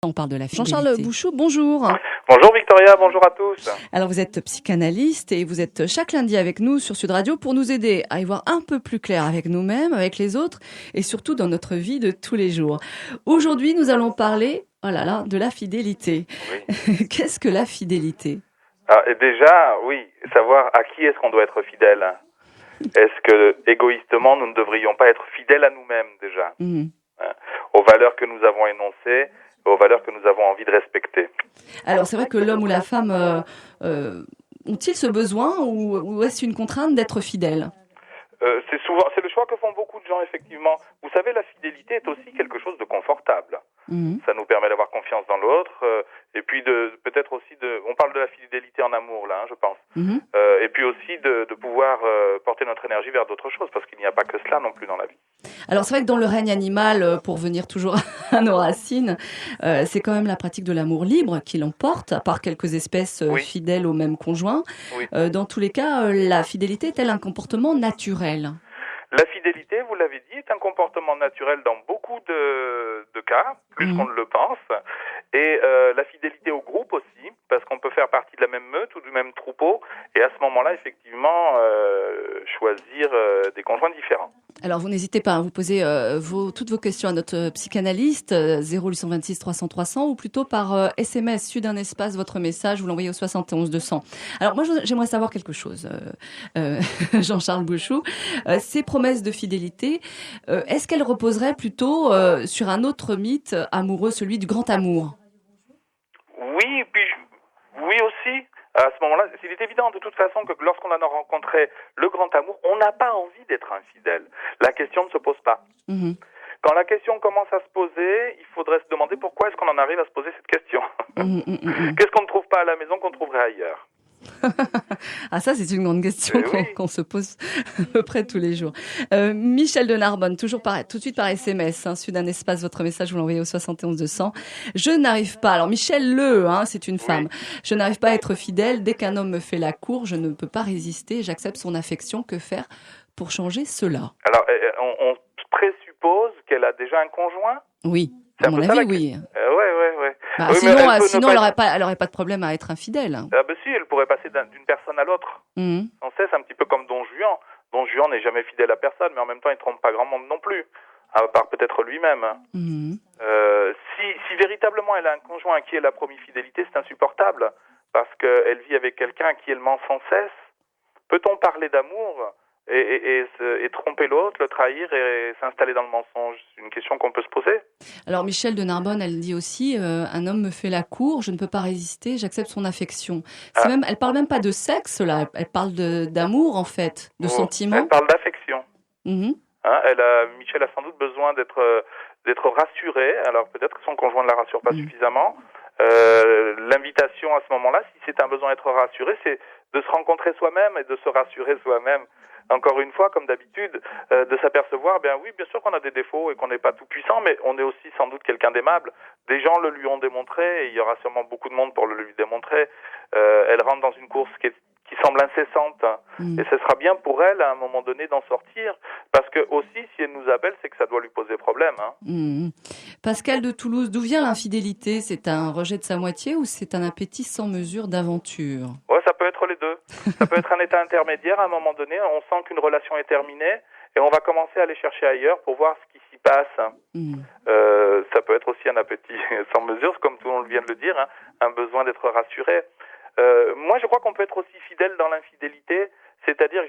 On parle de la fidélité. Jean-Charles Bouchot, bonjour. Bonjour Victoria, bonjour à tous. Alors vous êtes psychanalyste et vous êtes chaque lundi avec nous sur Sud Radio pour nous aider à y voir un peu plus clair avec nous-mêmes, avec les autres et surtout dans notre vie de tous les jours. Aujourd'hui, nous allons parler, de la fidélité. Oui. Qu'est-ce que la fidélité ? Et déjà, oui, savoir à qui est-ce qu'on doit être fidèle. Est-ce que égoïstement, nous ne devrions pas être fidèles à nous-mêmes déjà, aux valeurs que nous avons énoncées, aux valeurs que nous avons envie de respecter. Alors c'est vrai que l'homme ou la femme ont-ils ce besoin ou est-ce une contrainte d'être fidèle ? C'est le choix que font beaucoup de gens, effectivement. Vous savez, la fidélité est aussi quelque chose de confortable. Ça nous permet d'avoir confiance dans l'autre, et puis peut-être aussi on parle de la fidélité en amour, là, je pense. Et puis aussi de pouvoir porter notre énergie vers d'autres choses, parce qu'il n'y a pas que cela non plus dans la vie. Alors c'est vrai que dans le règne animal, pour venir toujours à nos racines, c'est quand même la pratique de l'amour libre qui l'emporte, à part quelques espèces fidèles au même conjoint. Oui. Dans tous les cas, la fidélité est-elle un comportement naturel ? La fidélité, vous l'avez dit, est un comportement naturel dans beaucoup de cas, plus qu'on ne le pense. Et la fidélité au groupe aussi, parce qu'on peut faire partie de la même meute ou du même troupeau, et à ce moment-là, effectivement, choisir des conjoints différents. Alors vous n'hésitez pas à vous poser toutes vos questions à notre psychanalyste 0826 300 300 ou plutôt par SMS su d'un espace votre message, vous l'envoyez au 71 200. Alors moi j'aimerais savoir quelque chose, Jean-Charles Bouchot, ces promesses de fidélité, est-ce qu'elles reposeraient plutôt sur un autre mythe amoureux, celui du grand amour ? Oui, puis oui aussi. À ce moment-là, il est évident de toute façon que lorsqu'on a rencontré le grand amour, on n'a pas envie d'être infidèle. La question ne se pose pas. Quand la question commence à se poser, il faudrait se demander pourquoi est-ce qu'on en arrive à se poser cette question. Qu'est-ce qu'on ne trouve pas à la maison qu'on trouverait ailleurs ? Ah ça c'est une grande question qu'on se pose à peu près tous les jours. Michel de Narbonne, tout de suite par SMS, suite d'un espace, votre message, vous l'envoyez au 71 200. Je n'arrive pas, alors Michel c'est une femme, je n'arrive pas à être fidèle, dès qu'un homme me fait la cour, je ne peux pas résister, j'accepte son affection, que faire pour changer cela ? Alors on présuppose qu'elle a déjà un conjoint ? Oui. À mon avis, oui. Ouais. Sinon, elle aurait pas de problème à être infidèle. Si, elle pourrait passer d'une personne à l'autre. Sans cesse, un petit peu comme Don Juan. Don Juan n'est jamais fidèle à personne, mais en même temps, il ne trompe pas grand monde non plus, à part peut-être lui-même. Si véritablement elle a un conjoint à qui elle a promis fidélité, c'est insupportable, parce qu'elle vit avec quelqu'un à qui elle ment sans cesse. Peut-on parler d'amour et tromper l'autre, le trahir et s'installer dans le mensonge? C'est une question qu'on peut se poser. Alors Michel de Narbonne, elle dit aussi un homme me fait la cour, je ne peux pas résister, j'accepte son affection. Elle parle même pas de sexe là, elle parle d'amour en fait, de sentiment. Elle parle d'affection. Michel a sans doute besoin d'être rassurée. Alors peut-être que son conjoint ne la rassure pas suffisamment. L'invitation à ce moment-là, si c'est un besoin d'être rassuré, c'est de se rencontrer soi-même et de se rassurer soi-même. Encore une fois, comme d'habitude, de s'apercevoir, bien sûr qu'on a des défauts et qu'on n'est pas tout puissant, mais on est aussi sans doute quelqu'un d'aimable. Des gens le lui ont démontré et il y aura sûrement beaucoup de monde pour le lui démontrer. Elle rentre dans une course qui semble incessante et ce sera bien pour elle à un moment donné d'en sortir, parce que aussi si elle nous appelle, c'est que ça doit lui poser problème. Pascal de Toulouse, d'où vient l'infidélité ? C'est un rejet de sa moitié ou c'est un appétit sans mesure d'aventure ? Ça peut être les deux. Ça peut être un état intermédiaire. À un moment donné, on sent qu'une relation est terminée et on va commencer à aller chercher ailleurs pour voir ce qui s'y passe. Ça peut être aussi un appétit sans mesure, comme tout le monde vient de le dire, un besoin d'être rassuré. Moi, je crois qu'on peut être aussi fidèle dans l'infidélité, c'est-à-dire,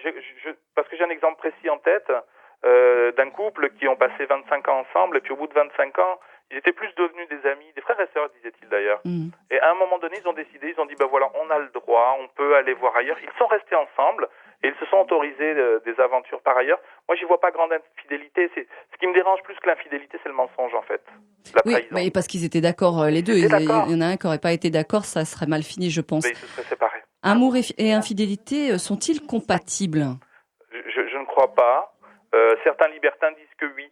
parce que j'ai un exemple précis en tête, d'un couple qui ont passé 25 ans ensemble, et puis au bout de 25 ans, ils étaient plus devenus des amis, des frères et sœurs, disait-il d'ailleurs. Et à un moment donné, ils ont décidé, ils ont dit, on a le droit, on peut aller voir ailleurs. Ils sont restés ensemble, et ils se sont autorisés des aventures par ailleurs. Moi, j'y vois pas grande infidélité. Ce qui me dérange plus que l'infidélité, c'est le mensonge, en fait. La trahison. Oui, parce qu'ils étaient d'accord, les deux. Il y en a un qui n'aurait pas été d'accord, ça serait mal fini, je pense. Mais ils se seraient séparés. Amour et infidélité sont-ils compatibles ? Je ne crois pas. Certains libertins disent que oui.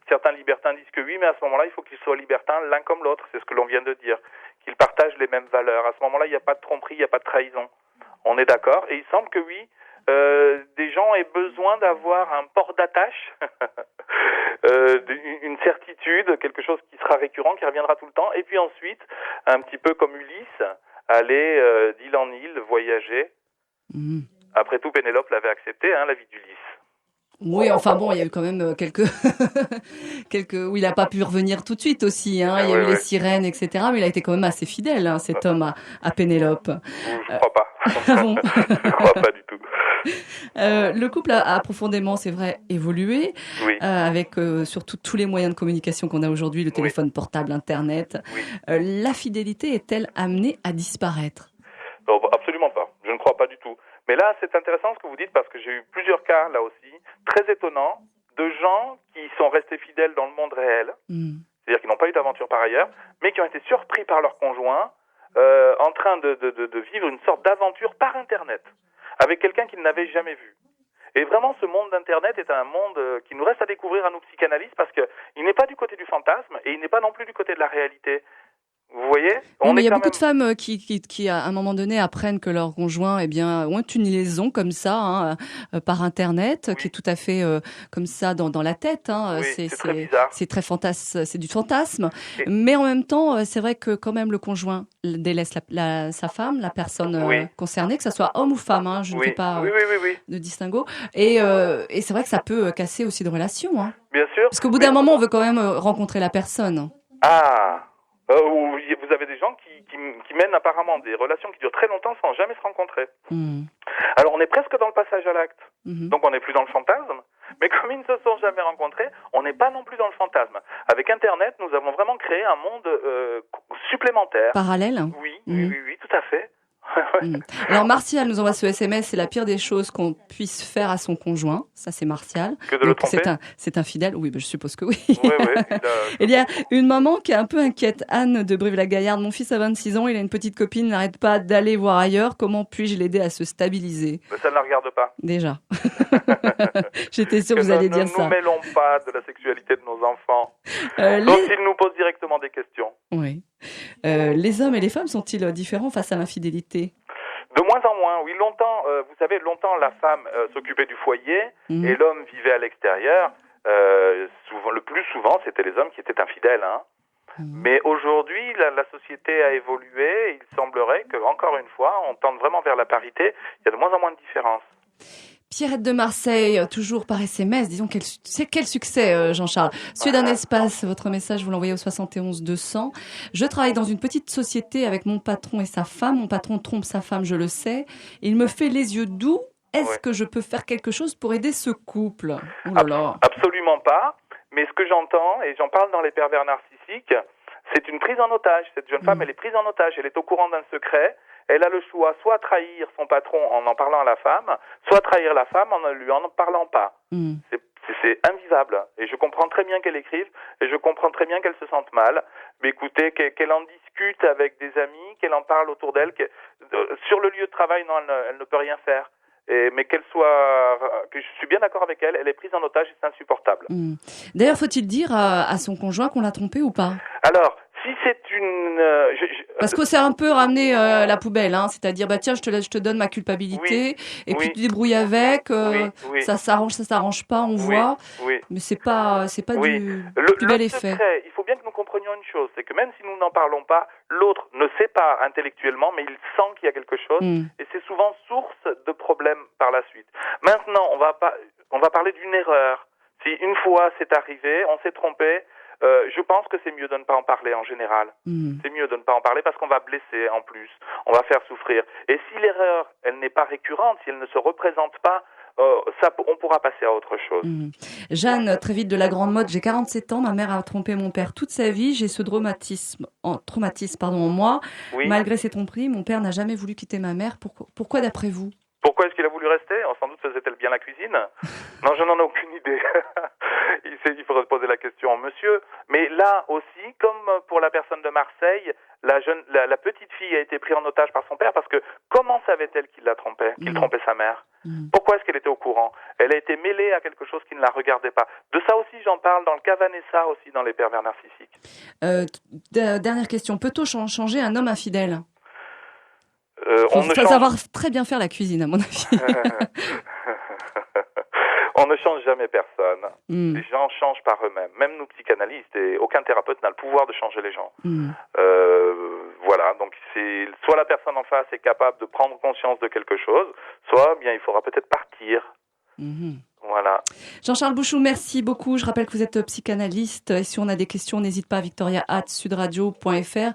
Certains libertins disent que oui, mais à ce moment-là, il faut qu'ils soient libertins l'un comme l'autre. C'est ce que l'on vient de dire. Qu'ils partagent les mêmes valeurs. À ce moment-là, il n'y a pas de tromperie, il n'y a pas de trahison. On est d'accord. Et il semble que oui, des gens aient besoin d'avoir un port d'attache, une certitude, quelque chose qui sera récurrent, qui reviendra tout le temps, et puis ensuite, un petit peu comme Ulysse, aller d'île en île, voyager. Après tout, Pénélope l'avait accepté, la vie d'Ulysse. Oui, enfin bon, il y a eu quand même quelques où il n'a pas pu revenir tout de suite aussi. Il y a eu les sirènes, etc. Mais il a été quand même assez fidèle, cet homme à Pénélope. Je crois pas. Bon. Je crois pas du tout. Le couple a profondément, c'est vrai, évolué, oui. Avec surtout tous les moyens de communication qu'on a aujourd'hui, le téléphone portable, Internet. Oui. La fidélité est-elle amenée à disparaître ? Non, absolument pas. Je ne crois pas du tout. Mais là, c'est intéressant ce que vous dites parce que j'ai eu plusieurs cas, là aussi, très étonnants, de gens qui sont restés fidèles dans le monde réel, c'est-à-dire qui n'ont pas eu d'aventure par ailleurs, mais qui ont été surpris par leur conjoint en train de vivre une sorte d'aventure par Internet, avec quelqu'un qu'ils n'avaient jamais vu. Et vraiment, ce monde d'Internet est un monde qui nous reste à découvrir à nous psychanalystes parce qu'il n'est pas du côté du fantasme et il n'est pas non plus du côté de la réalité. Vous voyez ? Oui, mais il y a beaucoup de femmes qui, à un moment donné, apprennent que leur conjoint, ont une liaison comme ça, par Internet, qui est tout à fait comme ça dans la tête. Oui, c'est très bizarre. C'est très c'est du fantasme. Mais en même temps, c'est vrai que quand même le conjoint délaisse sa femme, la personne concernée, que ça soit homme ou femme. Je ne fais pas de distinguo. Et c'est vrai que ça peut casser aussi de relations. Bien sûr. Parce qu'au bout d'un moment, on veut quand même rencontrer la personne. Ah. Vous avez des gens qui mènent apparemment des relations qui durent très longtemps sans jamais se rencontrer. Alors on est presque dans le passage à l'acte, donc on n'est plus dans le fantasme, mais comme ils ne se sont jamais rencontrés, on n'est pas non plus dans le fantasme. Avec Internet, nous avons vraiment créé un monde supplémentaire. Parallèle ? Oui, tout à fait. Alors Martial nous envoie ce SMS, c'est la pire des choses qu'on puisse faire à son conjoint. Ça c'est Martial. Que de le tromper. C'est infidèle. Oui, je suppose que oui. Il y a une maman qui est un peu inquiète, Anne de Brive-la-Gaillarde. Mon fils a 26 ans, il a une petite copine, il n'arrête pas d'aller voir ailleurs. Comment puis-je l'aider à se stabiliser ? Mais ça ne la regarde pas. Déjà. J'étais sûre que vous alliez dire ça. Ne nous mêlons pas de la sexualité de nos enfants. Sauf s'ils nous posent directement des questions. Oui. Les hommes et les femmes sont-ils différents face à l'infidélité ? De moins en moins, oui. Longtemps, vous savez, la femme s'occupait du foyer et l'homme vivait à l'extérieur. Le plus souvent, c'était les hommes qui étaient infidèles. Mais aujourd'hui, la société a évolué. Il semblerait que, encore une fois, on tende vraiment vers la parité. Il y a de moins en moins de différences. Pierrette de Marseille, toujours par SMS. Disons quel succès, Jean-Charles. Celui d'un espace, votre message, vous l'envoyez au 71 200. Je travaille dans une petite société avec mon patron et sa femme. Mon patron trompe sa femme, je le sais. Il me fait les yeux doux. Est-ce que je peux faire quelque chose pour aider ce couple ? Absolument pas. Mais ce que j'entends, et j'en parle dans les pervers narcissiques, c'est une prise en otage. Cette jeune femme, elle est prise en otage. Elle est au courant d'un secret. Elle a le choix, soit trahir son patron en parlant à la femme, soit trahir la femme en ne lui en parlant pas. C'est invivable. Et je comprends très bien qu'elle écrive, et je comprends très bien qu'elle se sente mal. Mais écoutez, qu'elle en discute avec des amis, qu'elle en parle autour d'elle. Sur le lieu de travail, non, elle ne peut rien faire. Mais que je suis bien d'accord avec elle, elle est prise en otage et c'est insupportable. D'ailleurs, faut-il dire à son conjoint qu'on l'a trompé ou pas ? Alors, si c'est une... Parce que c'est un peu ramener la poubelle, c'est-à-dire, tiens, je te donne ma culpabilité, et puis tu te débrouilles avec, ça s'arrange pas, on voit, mais c'est pas du plus bel effet. Secret, il faut bien que nous comprenions une chose, c'est que même si nous n'en parlons pas, l'autre ne sait pas intellectuellement, mais il sent qu'il y a quelque chose, et c'est souvent source de problèmes par la suite. Maintenant, on va parler d'une erreur. Si une fois c'est arrivé, on s'est trompé, je pense que c'est mieux de ne pas en parler en général. C'est mieux de ne pas en parler parce qu'on va blesser en plus, on va faire souffrir. Et si l'erreur, elle n'est pas récurrente, si elle ne se représente pas, on pourra passer à autre chose. Jeanne, très vite de la grande mode, j'ai 47 ans, ma mère a trompé mon père toute sa vie, j'ai ce traumatisme en moi. Malgré ses tromperies, mon père n'a jamais voulu quitter ma mère. Pourquoi d'après vous ? Pourquoi est-ce qu'il a voulu rester ? Sans doute faisait-elle bien la cuisine ? Non, je n'en ai aucune idée. Il faudrait se poser la question, monsieur. Mais là aussi, comme pour la personne de Marseille, la petite fille a été prise en otage par son père parce que comment savait-elle qu'il la trompait, qu'il trompait sa mère ? Pourquoi est-ce qu'elle était au courant ? Elle a été mêlée à quelque chose qui ne la regardait pas. De ça aussi, j'en parle dans le cas Vanessa, aussi dans les pervers narcissiques. Dernière question, peut-on changer un homme infidèle ? Faut savoir très bien faire la cuisine, à mon avis. On ne change jamais personne. Les gens changent par eux-mêmes. Même nous, psychanalystes, et aucun thérapeute n'a le pouvoir de changer les gens. Voilà, donc c'est soit la personne en face est capable de prendre conscience de quelque chose, soit bien il faudra peut-être partir. Voilà. Jean-Charles Bouchou, merci beaucoup. Je rappelle que vous êtes psychanalyste. Et si on a des questions, n'hésite pas à victoria@sudradio.fr.